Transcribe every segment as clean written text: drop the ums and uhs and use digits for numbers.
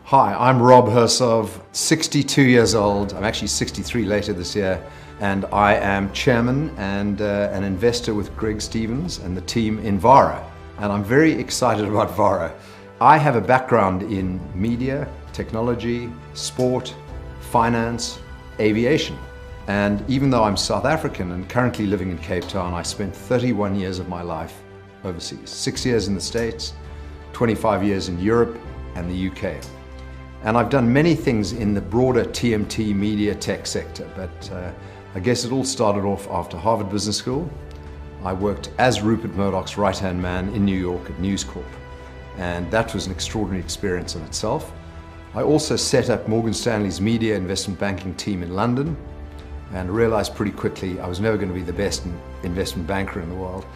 Hi, I'm Rob Hersov, 62 years old. I'm actually 63 later this year, and I am chairman and an investor with Greg Stevens and the team in VARA. And I'm very excited about VARA. I have a background in media, technology, sport, finance, aviation. And even though I'm South African and currently living in Cape Town, I spent 31 years of my life overseas. 6 years in the States, 25 years in Europe and the UK. And I've done many things in the broader TMT media tech sector, but I guess it all started off after Harvard Business School. I worked as Rupert Murdoch's right-hand man in New York at News Corp, and that was an extraordinary experience in itself. I also set up Morgan Stanley's media investment banking team in London and realized pretty quickly I was never going to be the best investment banker in the world.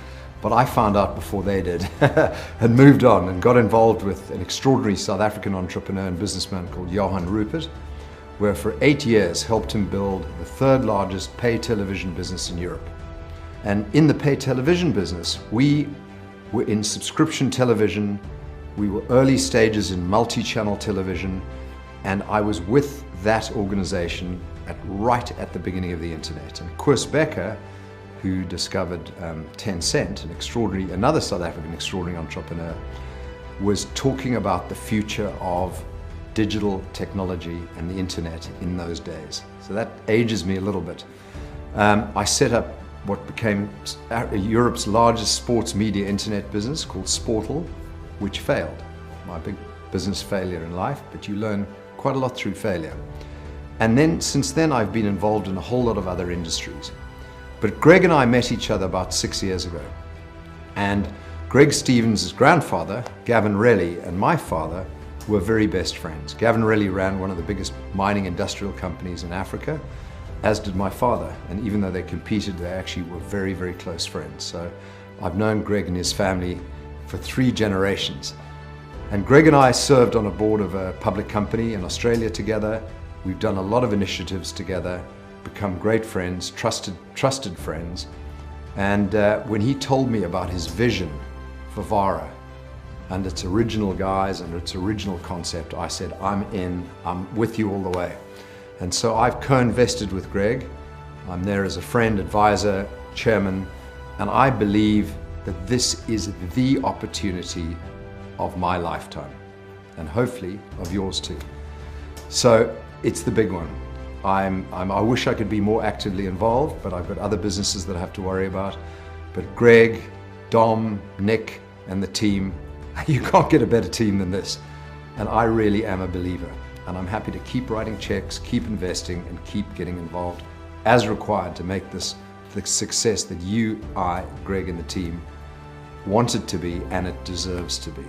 But I found out before they did and moved on and got involved with an extraordinary South African entrepreneur and businessman called Johan Rupert, where for 8 years helped him build the third largest pay television business in Europe. And in the pay television business, we were in subscription television, we were early stages in multi-channel television, and I was with that organization right at the beginning of the internet. And Koos Becker, who discovered Tencent, another South African extraordinary entrepreneur, was talking about the future of digital technology and the internet in those days. So that ages me a little bit. I set up what became Europe's largest sports media internet business called Sportal, which failed. My big business failure in life, but you learn quite a lot through failure. And then, since then, I've been involved in a whole lot of other industries. But Greg and I met each other about 6 years ago. And Greg Stevens' grandfather, Gavin Relly, and my father were very best friends. Gavin Relly ran one of the biggest mining industrial companies in Africa, as did my father. And even though they competed, they actually were very, very close friends. So I've known Greg and his family for 3 generations. And Greg and I served on a board of a public company in Australia together. We've done a lot of initiatives together, become great friends, trusted friends. And when he told me about his vision for VARA and its original guys and its original concept, I said, I'm in, I'm with you all the way. And so I've co-invested with Greg. I'm there as a friend, advisor, chairman, and I believe that this is the opportunity of my lifetime, and hopefully of yours too. So it's the big one. I wish I could be more actively involved, but I've got other businesses that I have to worry about. But Greg, Dom, Nick, and the team, you can't get a better team than this. And I really am a believer. And I'm happy to keep writing checks, keep investing, and keep getting involved as required to make this the success that you, I, Greg, and the team want it to be, and it deserves to be.